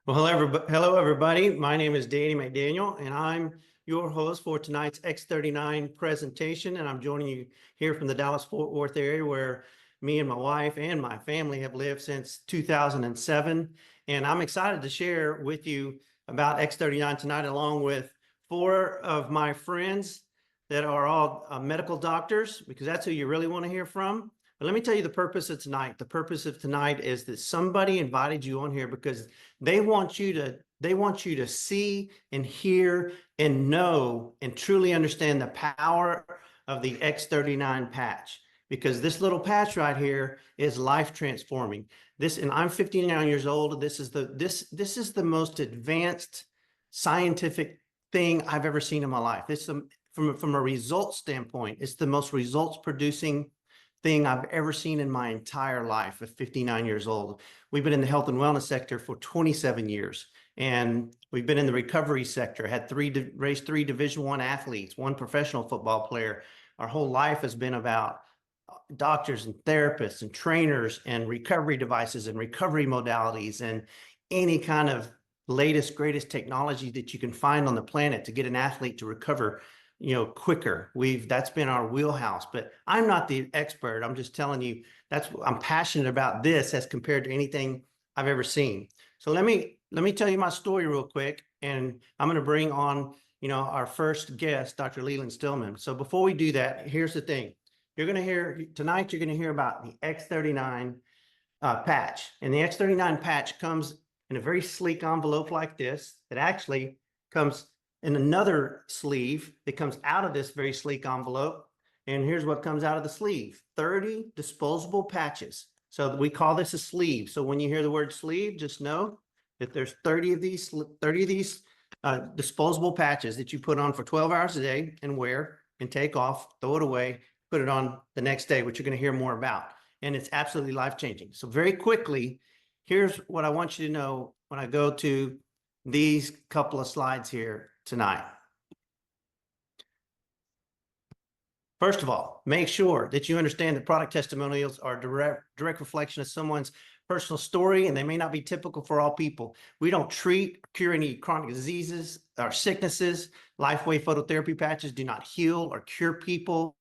Well, hello, everybody. My name is Danny McDaniel, and I'm your host for tonight's X39 presentation. And I'm joining you here from the Dallas-Fort Worth area where me and my wife and my family have lived since 2007. And I'm excited to share with you about X39 tonight, along with four of my friends that are all medical doctors, because that's who you really want to hear from. But let me tell you the purpose of tonight. The purpose of tonight is that somebody invited you on here because they want you to see and hear and know and truly understand the power of the X39 patch, because this little patch right here is life transforming. And I'm 59 years old. This is the most advanced scientific thing I've ever seen in my life. From a results standpoint, it's the most results producing thing I've ever seen in my entire life at 59 years old. We've been in the health and wellness sector for 27 years, and we've been in the recovery sector, raised three Division I athletes, one professional football player. Our whole life has been about doctors and therapists and trainers and recovery devices and recovery modalities and any kind of latest, greatest technology that you can find on the planet to get an athlete to recover quicker. That's been our wheelhouse, but I'm not the expert. I'm just telling you I'm passionate about this as compared to anything I've ever seen. So let me tell you my story real quick, and I'm going to bring on our first guest, Dr. Leland Stillman. So before we do that, here's the thing. You're going to hear about the X39 patch, and the X39 patch comes in a very sleek envelope like this. It actually comes in another sleeve that comes out of this very sleek envelope. And here's what comes out of the sleeve: 30 disposable patches. So we call this a sleeve. So when you hear the word sleeve, just know that there's 30 of these disposable patches that you put on for 12 hours a day and wear and take off, throw it away, put it on the next day, which you're going to hear more about. And it's absolutely life-changing. So very quickly, here's what I want you to know when I go to these couple of slides here tonight. First of all, make sure that you understand that product testimonials are a direct reflection of someone's personal story, and they may not be typical for all people. We don't treat or cure any chronic diseases or sicknesses. Lifewave phototherapy patches do not heal or cure people.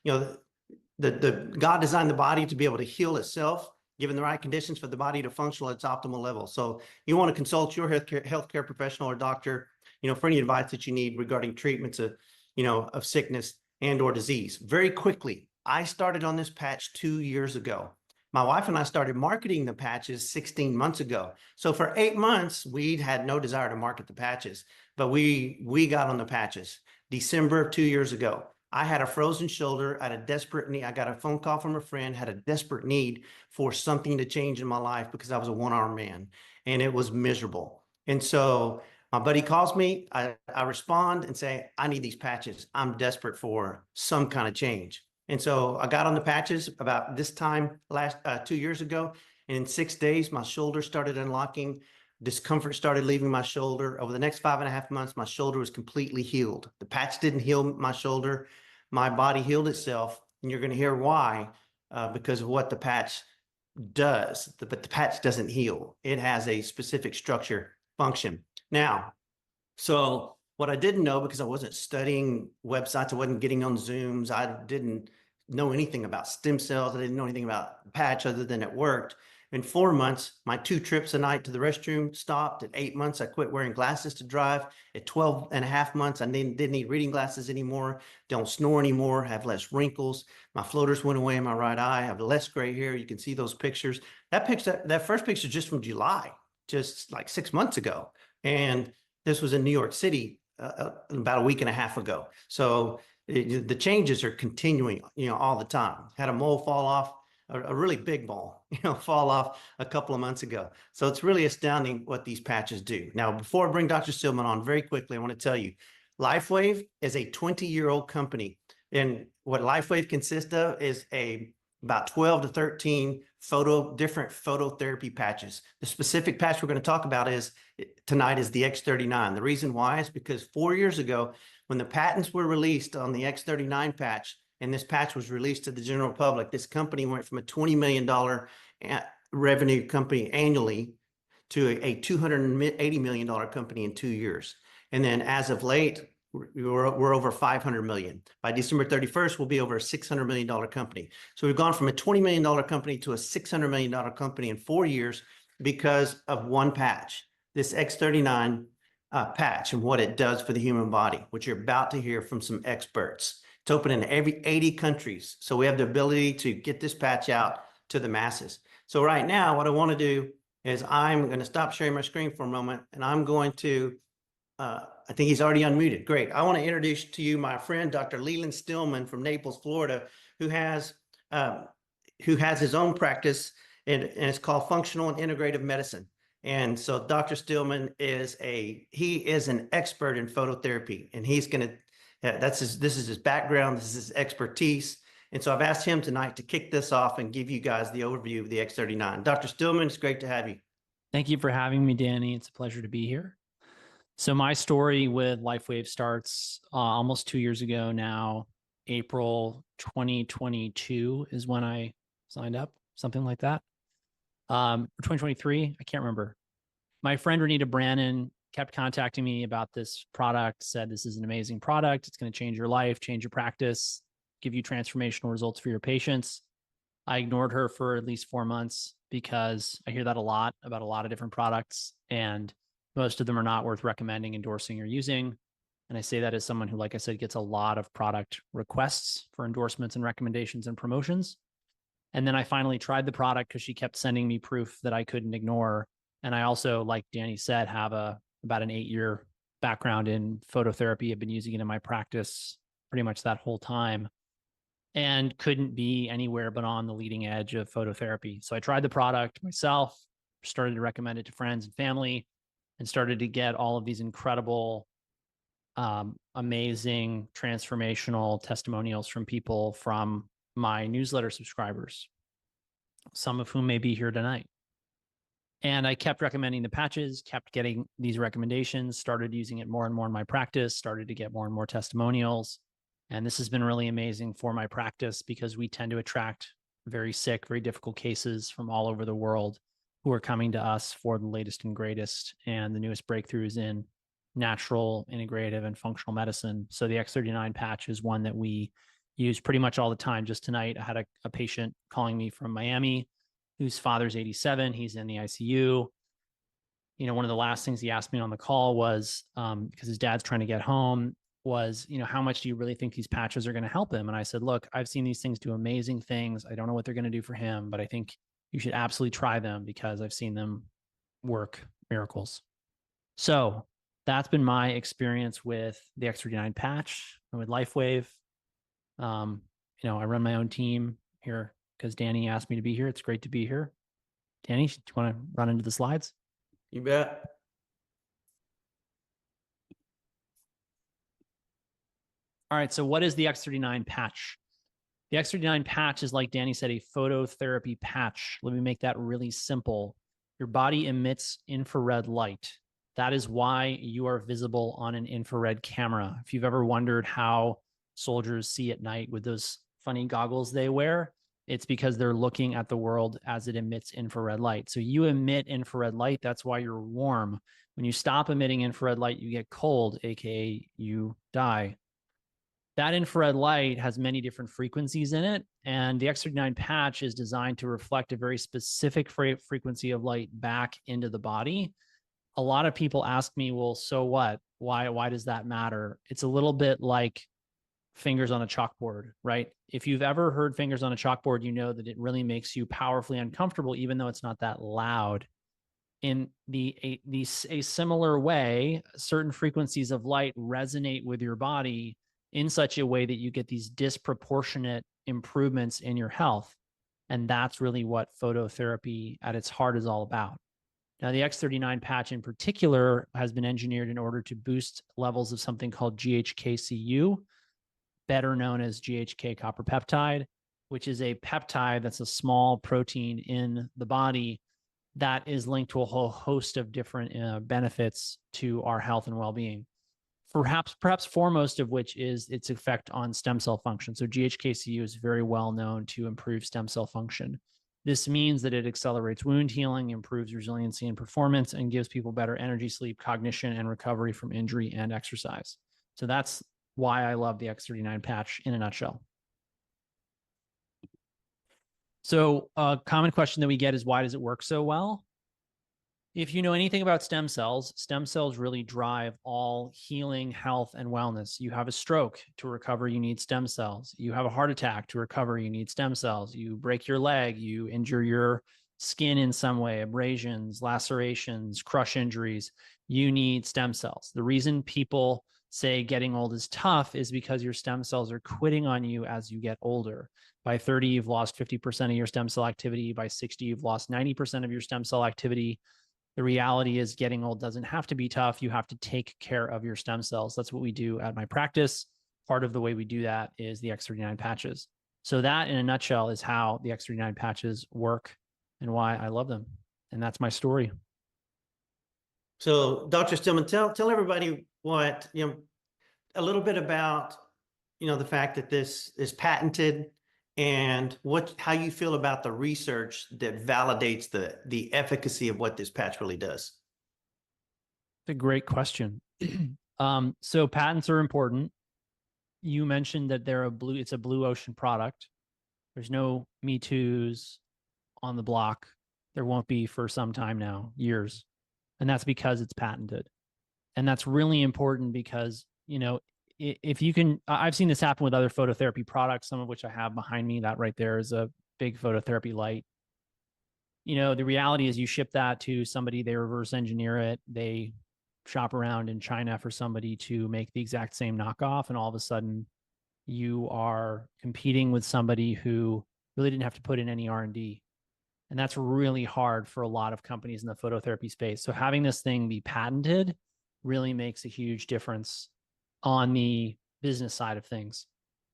The God designed the body to be able to heal itself, given the right conditions for the body to function at its optimal level. So you want to consult your healthcare professional or doctor, for any advice that you need regarding treatments of sickness and or disease. Very quickly, I started on this patch 2 years ago. My wife and I started marketing the patches 16 months ago. So for 8 months, we had no desire to market the patches, but we got on the patches. December of 2 years ago, I had a frozen shoulder, I had a desperate need. I got a phone call from a friend, had a desperate need for something to change in my life because I was a one-armed man and it was miserable. And so my buddy calls me, I respond and say, I need these patches. I'm desperate for some kind of change. And so I got on the patches about this time 2 years ago. And in 6 days, my shoulder started unlocking. Discomfort started leaving my shoulder. Over the next 5.5 months, my shoulder was completely healed. The patch didn't heal my shoulder. My body healed itself. And you're going to hear why, because of what the patch does. But the patch doesn't heal. It has a specific structure function. Now, so what I didn't know, because I wasn't studying websites, I wasn't getting on Zooms, I didn't know anything about stem cells, I didn't know anything about the patch other than it worked. In 4 months, my 2 trips a night to the restroom stopped. At 8 months, I quit wearing glasses to drive. At 12.5 months, I didn't need reading glasses anymore, don't snore anymore, have less wrinkles. My floaters went away in my right eye, I have less gray hair. You can see those pictures. That first picture is just from July, just like 6 months ago. And this was in New York City about a week and a half ago. So the changes are continuing, all the time. Had a mole fall off, a really big mole, fall off a couple of months ago. So it's really astounding what these patches do. Now, before I bring Dr. Stillman on, very quickly, I want to tell you, Lifewave is a 20-year-old company. And what Lifewave consists of is about 12 to 13 different phototherapy patches. The specific patch we're going to talk about tonight is the X39. The reason why is because 4 years ago, when the patents were released on the X39 patch, and this patch was released to the general public, this company went from a $20 million revenue company annually to a $280 million company in 2 years. And then as of late, we're over 500 million. By December 31st, we'll be over a $600 million company. So we've gone from a $20 million company to a $600 million company in 4 years because of one patch, this X39 patch, and what it does for the human body, which you're about to hear from some experts. It's open in every 80 countries. So we have the ability to get this patch out to the masses. So right now, what I want to do is I'm going to stop sharing my screen for a moment, and I'm going to, I think he's already unmuted. Great. I want to introduce to you my friend, Dr. Leland Stillman from Naples, Florida, who has his own practice, and it's called Functional and Integrative Medicine. And so Dr. Stillman is an expert in phototherapy, and he's going to, this is his background, this is his expertise. And so I've asked him tonight to kick this off and give you guys the overview of the X39. Dr. Stillman, it's great to have you. Thank you for having me, Danny. It's a pleasure to be here. So my story with Lifewave starts almost 2 years ago now. April 2022 is when I signed up, something like that. 2023, I can't remember. My friend Renita Brannon kept contacting me about this product, said this is an amazing product. It's going to change your life, change your practice, give you transformational results for your patients. I ignored her for at least 4 months because I hear that a lot about a lot of different products, and most of them are not worth recommending, endorsing, or using. And I say that as someone who, like I said, gets a lot of product requests for endorsements and recommendations and promotions. And then I finally tried the product because she kept sending me proof that I couldn't ignore. And I also, like Danny said, have about an 8-year background in phototherapy. I've been using it in my practice pretty much that whole time, and couldn't be anywhere but on the leading edge of phototherapy. So I tried the product myself, started to recommend it to friends and family, and started to get all of these incredible, amazing, transformational testimonials from people from my newsletter subscribers, some of whom may be here tonight. And I kept recommending the patches, kept getting these recommendations, started using it more and more in my practice, started to get more and more testimonials. And this has been really amazing for my practice because we tend to attract very sick, very difficult cases from all over the world who are coming to us for the latest and greatest and the newest breakthroughs in natural, integrative, and functional medicine. So the X39 patch is one that we use pretty much all the time. Just tonight, I had a patient calling me from Miami whose father's 87. He's in the ICU. You know, one of the last things he asked me on the call was, because his dad's trying to get home, was, you know, how much do you really think these patches are going to help him? And I said, look, I've seen these things do amazing things. I don't know what they're going to do for him, but I think you should absolutely try them because I've seen them work miracles. So that's been my experience with the X39 patch and with Lifewave. You know, I run my own team here because Danny asked me to be here. It's great to be here. Danny, do you want to run into the slides? You bet. All right, so what is the X39 patch? The X39 patch is, like Danny said, a phototherapy patch. Let me make that really simple. Your body emits infrared light. That is why you are visible on an infrared camera. If you've ever wondered how soldiers see at night with those funny goggles they wear, it's because they're looking at the world as it emits infrared light. So you emit infrared light. That's why you're warm. When you stop emitting infrared light, you get cold, aka you die. That infrared light has many different frequencies in it, and the X39 patch is designed to reflect a very specific frequency of light back into the body. A lot of people ask me, well, so what? Why does that matter? It's a little bit like fingers on a chalkboard, right? If you've ever heard fingers on a chalkboard, you know that it really makes you powerfully uncomfortable, even though it's not that loud. In a similar way, certain frequencies of light resonate with your body in such a way that you get these disproportionate improvements in your health. And that's really what phototherapy at its heart is all about. Now, the X39 patch in particular has been engineered in order to boost levels of something called GHK-Cu, better known as GHK copper peptide, which is a peptide that's a small protein in the body that is linked to a whole host of different benefits to our health and well-being. Perhaps foremost of which is its effect on stem cell function. So GHK-Cu is very well known to improve stem cell function. This means that it accelerates wound healing, improves resiliency and performance, and gives people better energy, sleep, cognition, and recovery from injury and exercise. So that's why I love the X39 patch in a nutshell. So a common question that we get is, why does it work so well? If you know anything about stem cells really drive all healing, health, and wellness. You have a stroke, to recover, you need stem cells. You have a heart attack, to recover, you need stem cells. You break your leg, you injure your skin in some way, abrasions, lacerations, crush injuries, you need stem cells. The reason people say getting old is tough is because your stem cells are quitting on you as you get older. By 30, you've lost 50% of your stem cell activity. By 60, you've lost 90% of your stem cell activity. The reality is getting old doesn't have to be tough. You have to take care of your stem cells. That's what we do at my practice. Part of the way we do that is the X39 patches. So that, in a nutshell, is how the X39 patches work and why I love them. And that's my story. So Dr. Stillman, tell everybody what, a little bit about, the fact that this is patented, and how you feel about the research that validates the efficacy of what this patch really does. It's a great question. So patents are important. You mentioned that it's a blue ocean product. There's no Me Too's on the block. There won't be for some time now, years. And that's because it's patented. And that's really important because, if you can, I've seen this happen with other phototherapy products, some of which I have behind me. That right there is a big phototherapy light. The reality is you ship that to somebody, they reverse engineer it, they shop around in China for somebody to make the exact same knockoff. And all of a sudden you are competing with somebody who really didn't have to put in any R&D. And that's really hard for a lot of companies in the phototherapy space. So having this thing be patented really makes a huge difference on the business side of things.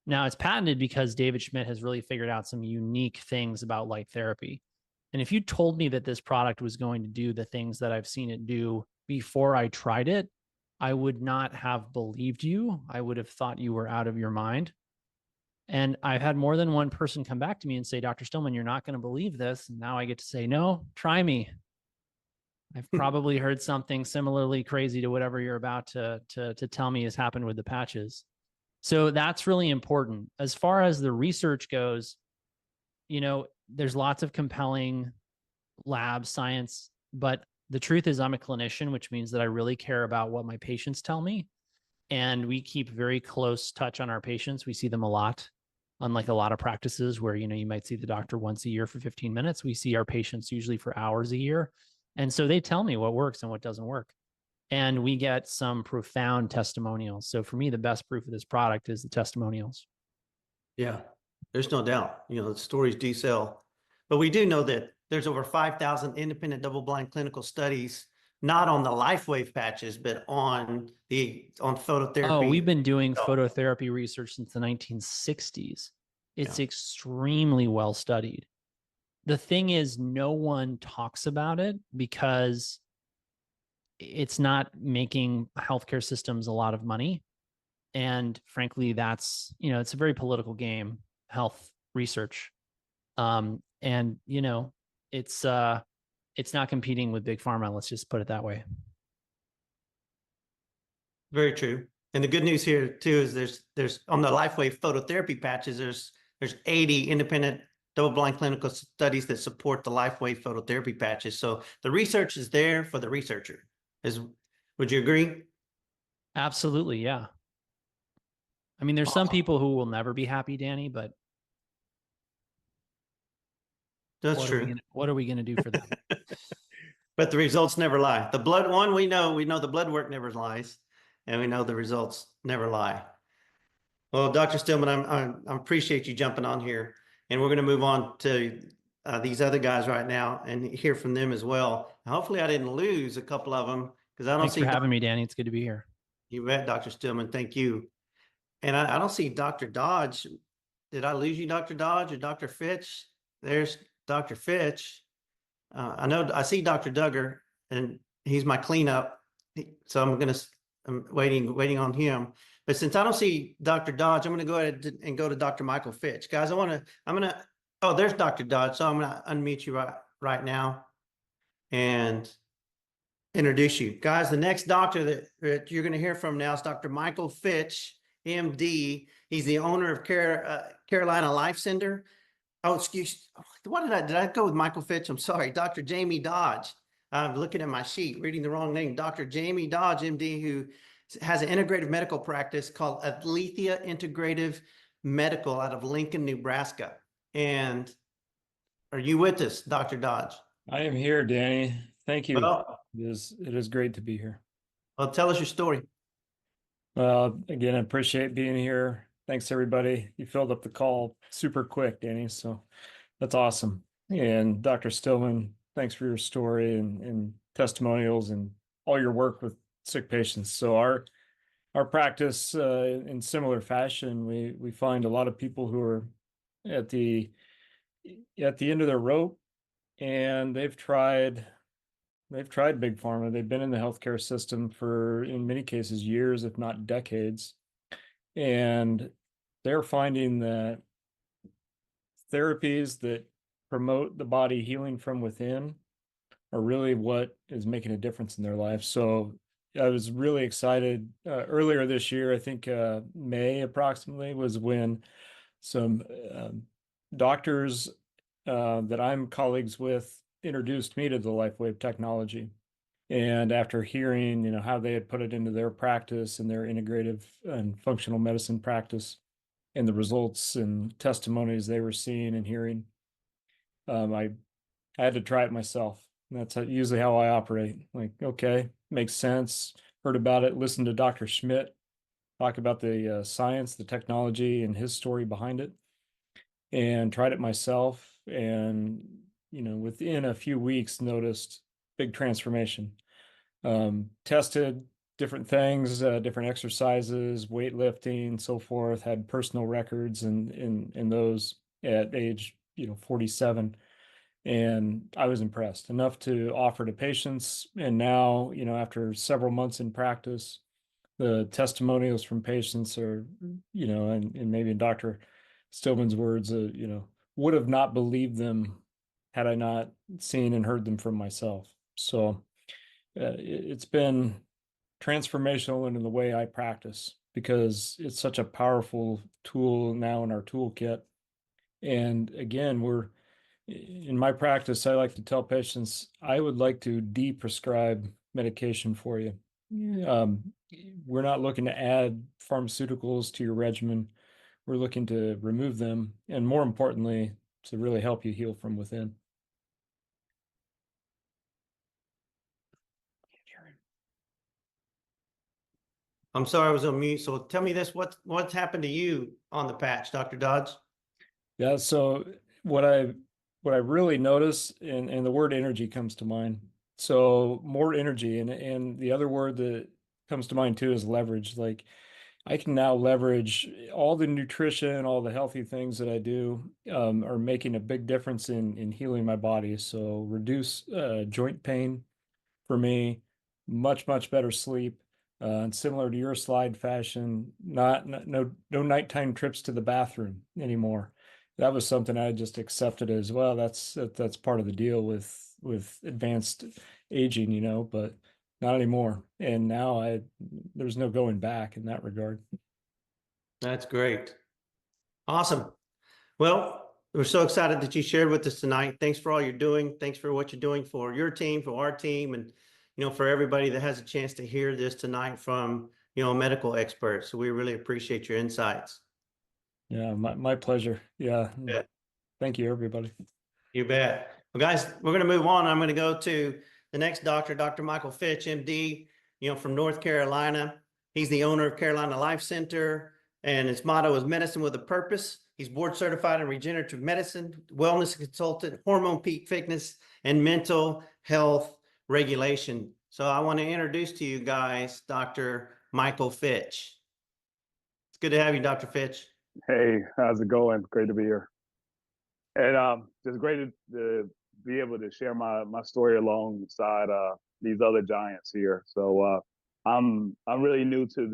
Now, it's patented because David Schmidt has really figured out some unique things about light therapy. And if you told me that this product was going to do the things that I've seen it do before I tried it, I would not have believed you. I would have thought you were out of your mind. And I've had more than one person come back to me and say, Dr. Stillman, you're not going to believe this. And now I get to say, no, try me. I've probably heard something similarly crazy to whatever you're about to tell me has happened with the patches. So that's really important. As far as the research goes, there's lots of compelling lab science, but the truth is I'm a clinician, which means that I really care about what my patients tell me. And we keep very close touch on our patients. We see them a lot, unlike a lot of practices where, you might see the doctor once a year for 15 minutes. We see our patients usually for hours a year. And so they tell me what works and what doesn't work. And we get some profound testimonials. So for me, the best proof of this product is the testimonials. Yeah, there's no doubt, the stories do sell. But we do know that there's over 5,000 independent double-blind clinical studies, not on the Lifewave patches, but on phototherapy. Oh, we've been doing phototherapy research since the 1960s. It's extremely well studied. The thing is, no one talks about it because it's not making healthcare systems a lot of money. And frankly, that's, it's a very political game, health research. And, it's not competing with big pharma. Let's just put it that way. Very true. And the good news here too is there's on the Lifewave phototherapy patches, there's 80 independent double-blind clinical studies that support the Lifewave phototherapy patches. So the research is there for the researcher. Would you agree? Absolutely, yeah. I mean, there's some people who will never be happy, Danny, but that's true. What are we going to do for them? But the results never lie. The blood one, we know the blood work never lies, and we know the results never lie. Well, Dr. Stillman, I appreciate you jumping on here, and we're going to move on to these other guys right now and hear from them as well. Hopefully I didn't lose a couple of them because I don't see. Thanks for having me, Danny. It's good to be here. You bet, Dr. Stillman. Thank you. And I don't see Dr. Dodge. Did I lose you, Dr. Dodge or Dr. Fitch? There's Dr. Fitch. I know I see Dr. Duggar, and he's my cleanup. So I'm waiting on him. But since I don't see Dr. Dodge, I'm going to go ahead and go to Dr. Michael Fitch. Guys, I'm going to Oh, there's Dr. Dodge. So I'm gonna unmute you right now and introduce you. Guys, the next doctor that you're gonna hear from now is Dr. Michael Fitch, MD. He's the owner of Carolina Life Center. Oh, excuse, what did I go with Michael Fitch? I'm sorry, Dr. Jamie Dodge. I'm looking at my sheet, reading the wrong name. Dr. Jamie Dodge, MD, who has an integrative medical practice called Alethea Integrative Medical out of Lincoln, Nebraska. And are you with us, Dr. Dodge? I am here, Danny. Thank you. Well, It is great to be here. well, tell us your story. Well, again, I appreciate being here. Thanks, everybody. You filled up the call super quick, Danny. So that's awesome. And Dr. Stillman, thanks for your story and testimonials and all your work with sick patients. So our practice, in similar fashion, we find a lot of people who are at the end of their rope, and they've tried big pharma. They've been in the healthcare system for, in many cases, years, if not decades. And they're finding that therapies that promote the body healing from within are really what is making a difference in their life. So I was really excited. Earlier this year, I think May approximately, was when some doctors that I'm colleagues with introduced me to the LifeWave technology. And after hearing, how they had put it into their practice and their integrative and functional medicine practice, and the results and testimonies they were seeing and hearing, I had to try it myself. And that's usually how I operate. Like, okay, makes sense. Heard about it. Listened to Dr. Schmidt talk about the science, the technology, and his story behind it, and tried it myself. And within a few weeks, noticed big transformation. Tested different things, different exercises, weightlifting, so forth. Had personal records in those at age 47, and I was impressed enough to offer to patients. And now, after several months in practice, the testimonials from patients are, and maybe in Dr. Stillman's words, would have not believed them had I not seen and heard them from myself. So it's been transformational in the way I practice, because it's such a powerful tool now in our toolkit. And again, in my practice, I like to tell patients, I would like to de-prescribe medication for you. We're not looking to add pharmaceuticals to your regimen. We're looking to remove them, and more importantly, to really help you heal from within. I'm sorry I was on mute. So tell me this, what's happened to you on the patch, Dr. Dodge? Yeah, so what I really notice, and the word energy comes to mind. So more energy, and the other word that comes to mind too is leverage. Like, I can now leverage all the nutrition, all the healthy things that I do, are making a big difference in healing my body. So reduce joint pain for me, much better sleep, and similar to your slide fashion, no nighttime trips to the bathroom anymore. That was something I just accepted as well. That's part of the deal with advanced aging, but not anymore. And now there's no going back in that regard. That's great. Awesome. Well, we're so excited that you shared with us tonight. Thanks for all you're doing. Thanks for what you're doing for your team, for our team, and for everybody that has a chance to hear this tonight from a medical expert. So we really appreciate your insights. Yeah, my pleasure. Yeah. Thank you, everybody. You bet. Well, guys, we're going to move on. I'm going to go to the next doctor, Dr. Michael Fitch, MD, from North Carolina. He's the owner of Carolina Life Center, and its motto is medicine with a purpose. He's board certified in regenerative medicine, wellness consultant, hormone peak fitness, and mental health regulation. So I want to introduce to you guys Dr. Michael Fitch. It's good to have you, Dr. Fitch. Hey, how's it going? Great to be here. And just great to be able to share my story alongside these other giants here. So I'm really new to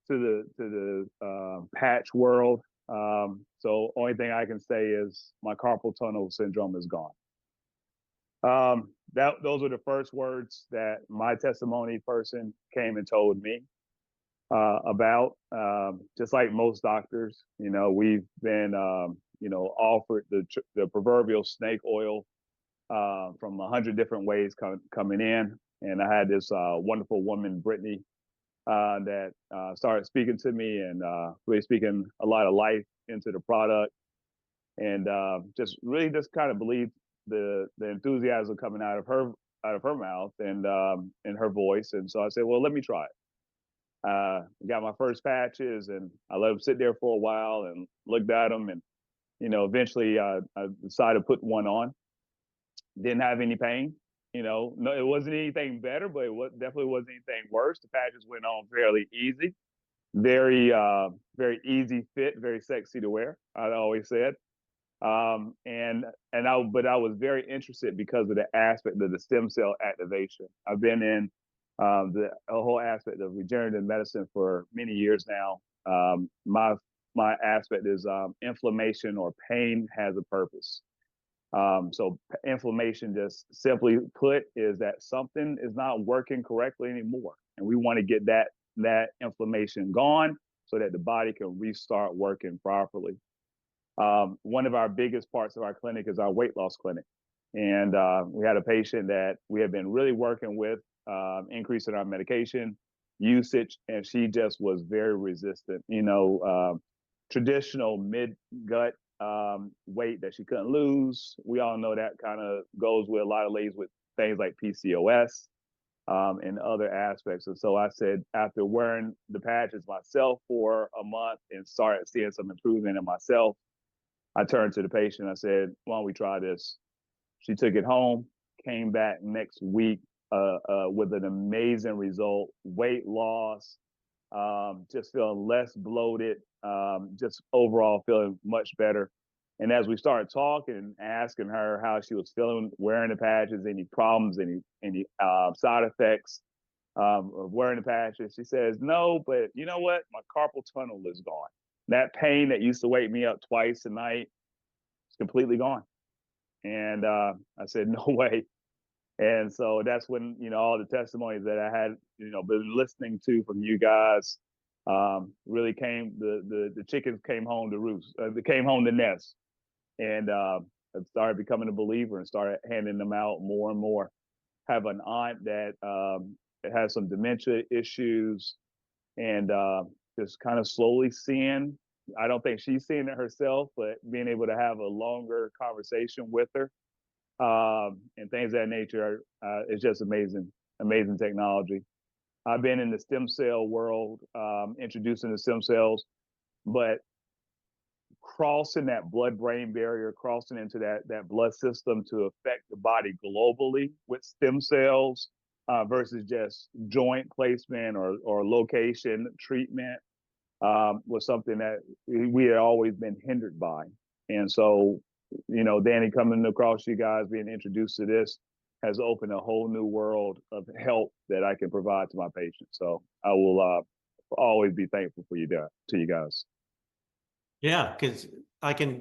the patch world. So only thing I can say is my carpal tunnel syndrome is gone. Those were the first words that my testimony person came and told me about. Just like most doctors, we've been, offered the proverbial snake oil from 100 different ways coming in. And I had this wonderful woman, Brittany, that started speaking to me and really speaking a lot of life into the product, and just kind of believed the enthusiasm coming out of her mouth and her voice. And so I said, well, let me try it. Got my first patches, and I let them sit there for a while and looked at them, and eventually I decided to put one on. Didn't have any pain. No, it wasn't anything better, but definitely wasn't anything worse. The patches went on fairly easy, very easy fit, very sexy to wear. I always said, but I was very interested because of the aspect of the stem cell activation. I've been in the whole aspect of regenerative medicine for many years now. My aspect is inflammation or pain has a purpose. So inflammation, just simply put, is that something is not working correctly anymore, and we want to get that inflammation gone so that the body can restart working properly. One of our biggest parts of our clinic is our weight loss clinic, and we had a patient that we have been really working with, increasing our medication usage, and she just was very resistant. Traditional mid-gut weight that she couldn't lose. We all know that kind of goes with a lot of ladies with things like PCOS and other aspects. And so I said, after wearing the patches myself for a month and started seeing some improvement in myself, I turned to the patient. I said, why don't we try this? She took it home, came back next week with an amazing result, weight loss, just feeling less bloated, just overall feeling much better. And as we started talking, asking her how she was feeling wearing the patches, any problems, any side effects of wearing the patches, she says, no, but you know what? My carpal tunnel is gone. That pain that used to wake me up twice a night is completely gone. And I said, no way. And so that's when, all the testimonies that I had, been listening to from you guys really came, the chickens came home to roost, they came home to nest. And I started becoming a believer and started handing them out more and more. Have an aunt that has some dementia issues, and just kind of slowly seeing, I don't think she's seeing it herself, but being able to have a longer conversation with her and things of that nature is just amazing technology. I've been in the stem cell world, introducing the stem cells, but crossing that blood-brain barrier, crossing into that blood system to affect the body globally with stem cells versus just joint placement or location treatment was something that we had always been hindered by. And so, Danny, coming across you guys, being introduced to this has opened a whole new world of help that I can provide to my patients. So I will always be thankful for you to you guys. Yeah, because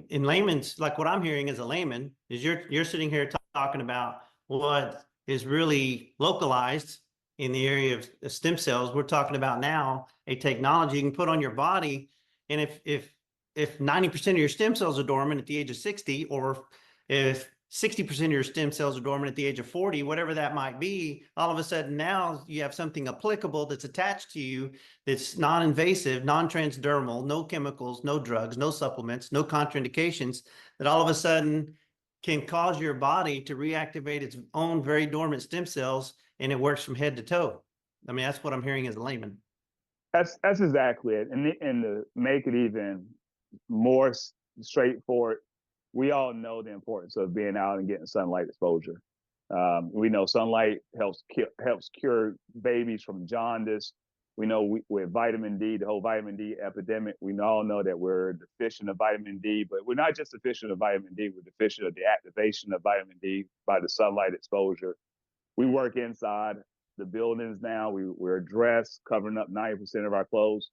in layman's, like what I'm hearing as a layman is you're sitting here talking about what is really localized in the area of stem cells. We're talking about now a technology you can put on your body, and if 90% of your stem cells are dormant at the age of 60, or if 60% of your stem cells are dormant at the age of 40, whatever that might be, all of a sudden now you have something applicable that's attached to you that's non-invasive, non-transdermal, no chemicals, no drugs, no supplements, no contraindications, that all of a sudden can cause your body to reactivate its own very dormant stem cells, and it works from head to toe. I mean, that's what I'm hearing as a layman. That's exactly it. And to make it even more straightforward, we all know the importance of being out and getting sunlight exposure. We know sunlight helps cure babies from jaundice. We know with vitamin D, the whole vitamin D epidemic, we all know that we're deficient of vitamin D, but we're not just deficient of vitamin D, we're deficient of the activation of vitamin D by the sunlight exposure. We work inside the buildings now. We're dressed, covering up 90% of our clothes.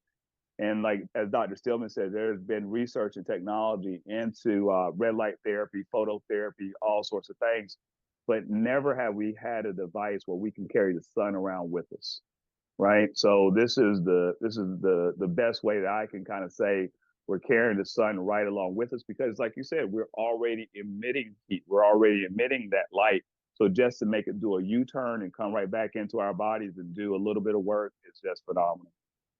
And like as Dr. Stillman said, there's been research and technology into red light therapy, phototherapy, all sorts of things, but never have we had a device where we can carry the sun around with us, right? So this is the best way that I can kind of say we're carrying the sun right along with us, because like you said, we're already emitting heat, we're already emitting that light. So just to make it do a U-turn and come right back into our bodies and do a little bit of work, it's just phenomenal.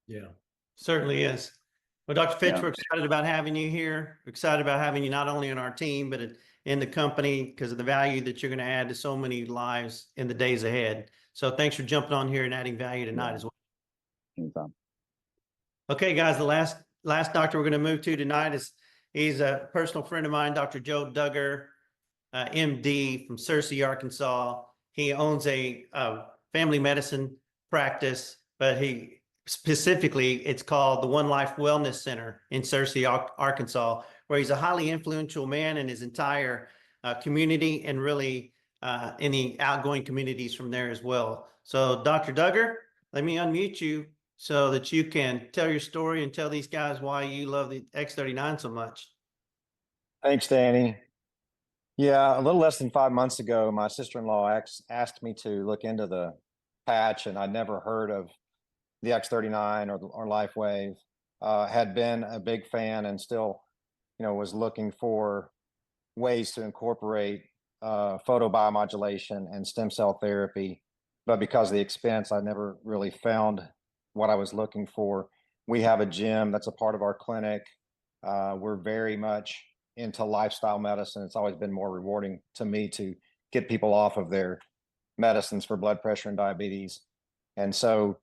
Yeah, certainly is. Well, Dr. Fitch, Yeah. we're excited about having you here. We're excited about having you not only in our team, but in the company because of the value that you're going to add to so many lives in the days ahead. So thanks for jumping on here and adding value tonight as well. Anytime. Okay, guys, the last doctor we're going to move to tonight he's a personal friend of mine, Dr. Joe Duggar, MD from Searcy, Arkansas. He owns a family medicine practice, but specifically it's called the One Life Wellness Center in Searcy, Arkansas, where he's a highly influential man in his entire community and really any outgoing communities from there as well. So Dr. Duggar, let me unmute you so that you can tell your story and tell these guys why you love the X39 so much. Thanks, Danny. Yeah, a little less than 5 months ago, my sister-in-law asked me to look into the patch, and I'd never heard of the X39 or Lifewave. Had been a big fan and still, was looking for ways to incorporate photobiomodulation and stem cell therapy. But because of the expense, I never really found what I was looking for. We have a gym that's a part of our clinic. We're very much into lifestyle medicine. It's always been more rewarding to me to get people off of their medicines for blood pressure and diabetes. And so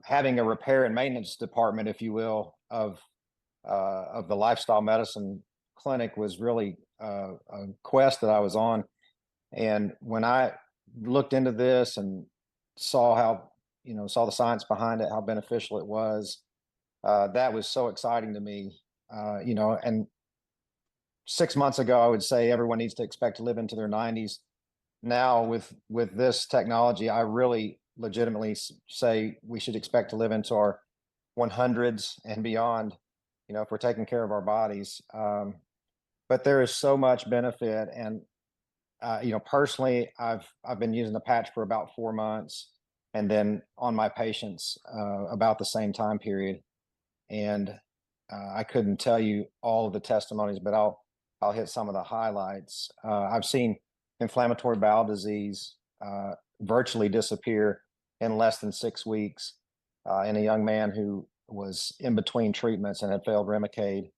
having a repair and maintenance department, if you will, of the lifestyle medicine clinic was really a quest that I was on. And when I looked into this and saw how, saw the science behind it, how beneficial it was, that was so exciting to me. And 6 months ago, I would say everyone needs to expect to live into their 90s. Now with this technology, I really legitimately say we should expect to live into our 100s and beyond, if we're taking care of our bodies. But there is so much benefit. And, personally, I've been using the patch for about 4 months and then on my patients about the same time period. And I couldn't tell you all of the testimonies, but I'll hit some of the highlights. I've seen inflammatory bowel disease virtually disappear in less than 6 weeks in a young man who was in between treatments and had failed Remicade.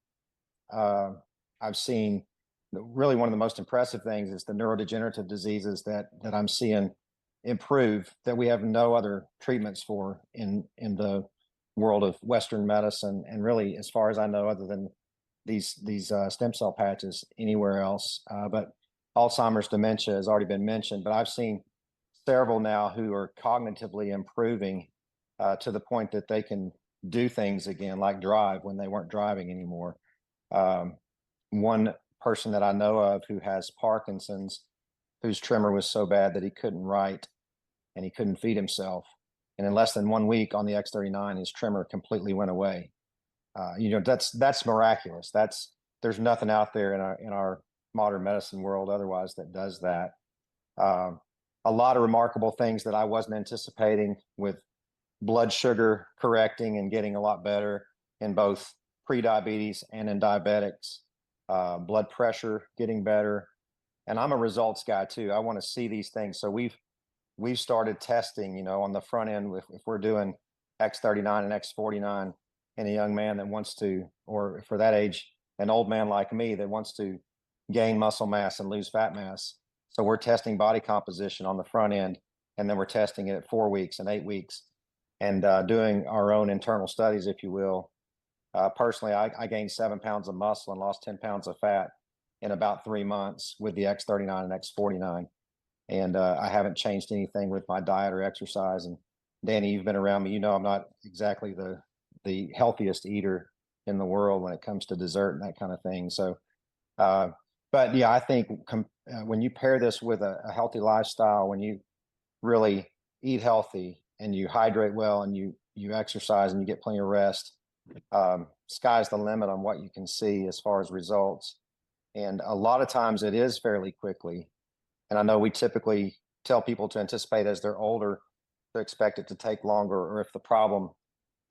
I've seen really one of the most impressive things is the neurodegenerative diseases that I'm seeing improve that we have no other treatments for in the world of Western medicine, and really, as far as I know, other than these stem cell patches anywhere else. But Alzheimer's dementia has already been mentioned, but I've seen several now who are cognitively improving to the point that they can do things again, like drive when they weren't driving anymore. One person that I know of who has Parkinson's, whose tremor was so bad that he couldn't write and he couldn't feed himself. And in less than 1 week on the X39, his tremor completely went away. That's miraculous. There's nothing out there in our modern medicine world otherwise that does that. A lot of remarkable things that I wasn't anticipating, with blood sugar correcting and getting a lot better in both pre-diabetes and in diabetics, blood pressure getting better. And I'm a results guy too. I want to see these things. So we've started testing, on the front end if we're doing X39 and X49 in a young man that wants to, or for that age, an old man like me that wants to gain muscle mass and lose fat mass. So we're testing body composition on the front end, and then we're testing it at 4 weeks and 8 weeks, and doing our own internal studies, if you will. Personally, I gained 7 pounds of muscle and lost 10 pounds of fat in about 3 months with the X39 and X49. And I haven't changed anything with my diet or exercise. And Danny, you've been around me. I'm not exactly the healthiest eater in the world when it comes to dessert and that kind of thing. So, but yeah, I think when you pair this with a healthy lifestyle, when you really eat healthy and you hydrate well and you exercise and you get plenty of rest, sky's the limit on what you can see as far as results. And a lot of times it is fairly quickly. And I know we typically tell people to anticipate as they're older to expect it to take longer, or if the problem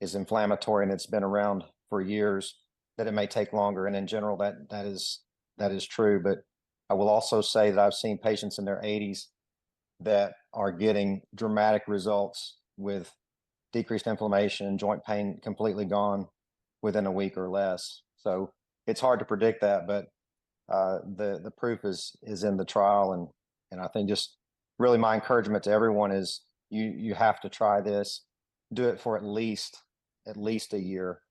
is inflammatory and it's been around for years, that it may take longer. And in general, that is true. But I will also say that I've seen patients in their 80s that are getting dramatic results with decreased inflammation, joint pain completely gone within a week or less. So it's hard to predict that, but the proof is in the trial. And I think just really my encouragement to everyone is you have to try this, do it for at least a year.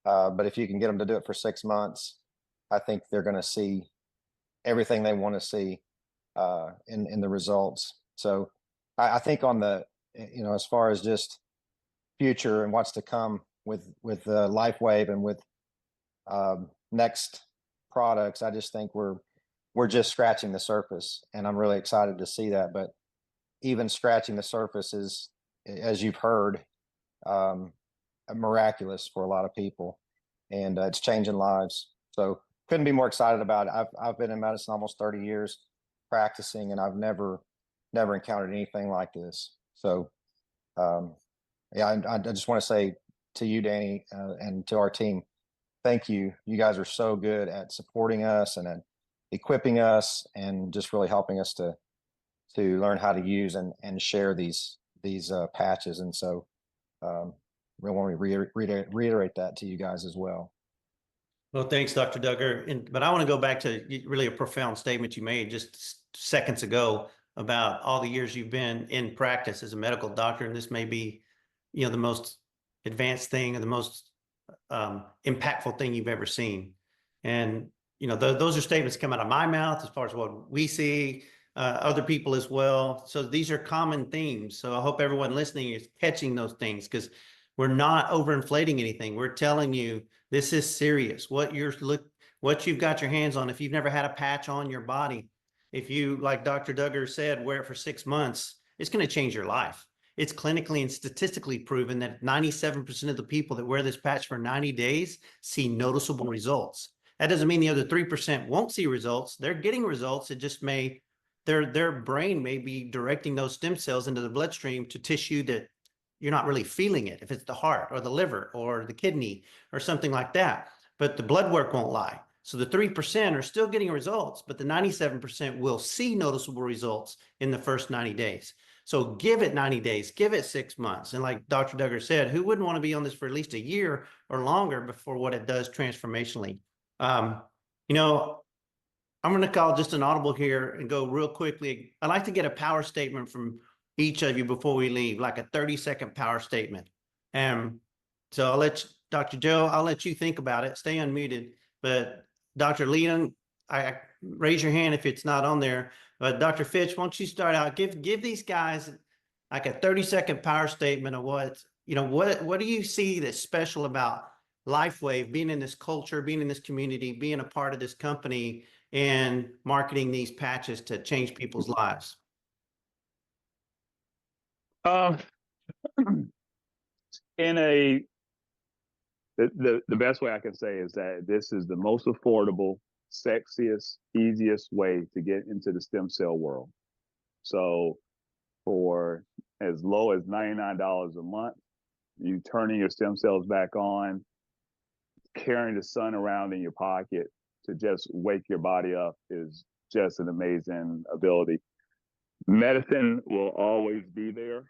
But if you can get them to do it for 6 months, I think they're going to see everything they want to see in the results. So I think on the, as far as just future and what's to come with Lifewave and with next products, I just think we're just scratching the surface, and I'm really excited to see that. But even scratching the surface is, as you've heard, miraculous for a lot of people, and it's changing lives. So couldn't be more excited about it. I've been in medicine almost 30 years practicing, and I've never encountered anything like this. So yeah, I just want to say to you, Danny, and to our team, thank you. You guys are so good at supporting us and at equipping us, and just really helping us to learn how to use and share these patches. And so we want to reiterate that to you guys as well. Well, thanks, Dr. Duggar. But I want to go back to really a profound statement you made just seconds ago about all the years you've been in practice as a medical doctor. And this may be, the most advanced thing or the most impactful thing you've ever seen. And, those are statements come out of my mouth as far as what we see, other people as well. So these are common themes. So I hope everyone listening is catching those things, because we're not overinflating anything. We're telling you this is serious. What you've got your hands on, if you've never had a patch on your body, if you, like Dr. Duggar said, wear it for 6 months, it's going to change your life. It's clinically and statistically proven that 97% of the people that wear this patch for 90 days see noticeable results. That doesn't mean the other 3% won't see results. They're getting results. It just may, their brain may be directing those stem cells into the bloodstream to tissue that you're not really feeling it, if it's the heart or the liver or the kidney or something like that. But the blood work won't lie. So the 3% are still getting results, but the 97% will see noticeable results in the first 90 days. So give it 90 days, give it 6 months. And like Dr. Duggar said, who wouldn't want to be on this for at least a year or longer before what it does transformationally? I'm going to call just an audible here and go real quickly. I'd like to get a power statement from each of you before we leave, like a 30-second power statement. So I'll let Dr. Joe, I'll let you think about it. Stay unmuted. But Dr. Leland, I raise your hand if it's not on there. But Dr. Fitch, why don't you start out? Give these guys like a 30-second power statement of what do you see that's special about Lifewave, being in this culture, being in this community, being a part of this company, and marketing these patches to change people's lives? The best way I can say is that this is the most affordable, sexiest, easiest way to get into the stem cell world. So for as low as $99 a month, you turning your stem cells back on, carrying the sun around in your pocket to just wake your body up is just an amazing ability. Medicine will always be there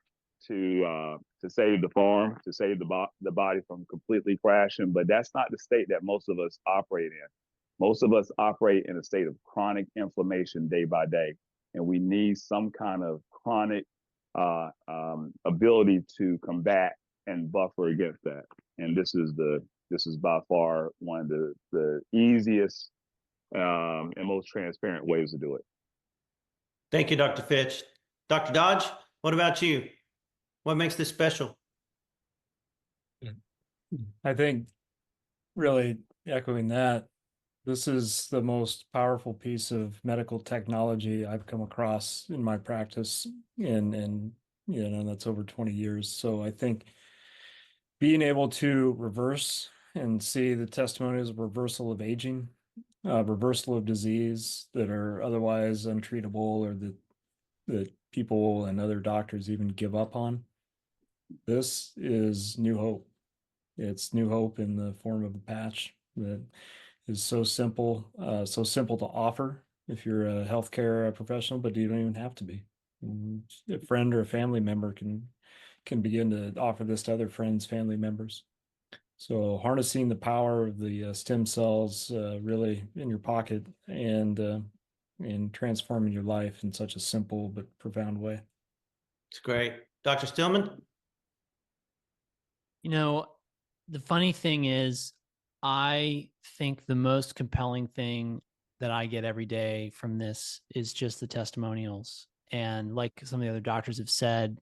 to save the farm, to save the body from completely crashing, but that's not the state that most of us operate in. Most of us operate in a state of chronic inflammation day by day, and we need some kind of chronic ability to combat and buffer against that. And this is by far one of the easiest and most transparent ways to do it. Thank you, Dr. Fitch. Dr. Dodge, what about you? What makes this special? I think, really echoing that, this is the most powerful piece of medical technology I've come across in my practice, and that's over 20 years. So I think being able to reverse and see the testimonials of reversal of aging, reversal of disease that are otherwise untreatable, or that people and other doctors even give up on. This is new hope. It's new hope in the form of a patch that is so simple to offer if you're a healthcare professional, but you don't even have to be. A friend or a family member can begin to offer this to other friends, family members. So harnessing the power of the stem cells really in your pocket and transforming your life in such a simple but profound way. It's great. Dr. Stillman? You know, the funny thing is, I think the most compelling thing that I get every day from this is just the testimonials. And like some of the other doctors have said,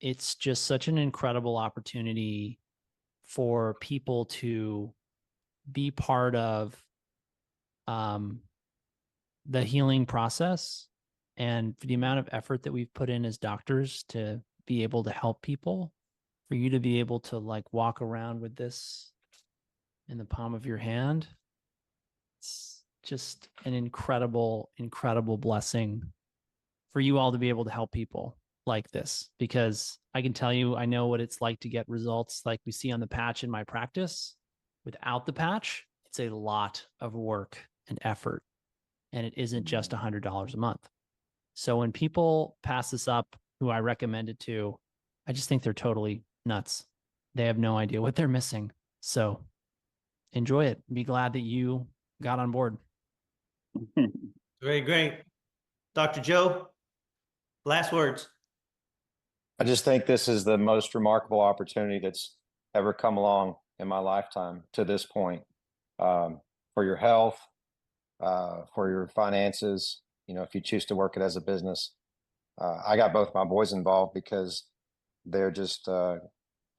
it's just such an incredible opportunity for people to be part of the healing process, and for the amount of effort that we've put in as doctors to be able to help people, for you to be able to like walk around with this in the palm of your hand. It's just an incredible, incredible blessing for you all to be able to help people like this, because I can tell you, I know what it's like to get results like we see on the patch in my practice. Without the patch, it's a lot of work and effort, and it isn't just $100 a month. So when people pass this up, who I recommend it to, I just think they're totally nuts. They have no idea what they're missing. So enjoy it. Be glad that you got on board. Very great. Dr. Joe, last words. I just think this is the most remarkable opportunity that's ever come along in my lifetime to this point, for your health, for your finances. You know, if you choose to work it as a business. I got both my boys involved because they're just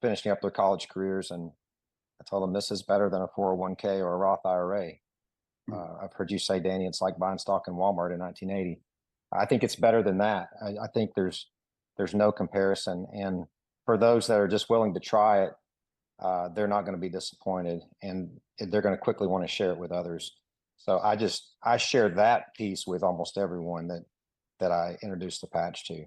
finishing up their college careers, and I told them this is better than a 401k or a Roth IRA. I've heard you say, Danny, it's like buying stock in Walmart in 1980. I think it's better than that. I think there's no comparison. And for those that are just willing to try it, they're not going to be disappointed, and they're going to quickly want to share it with others. So I share that piece with almost everyone that I introduce the patch to.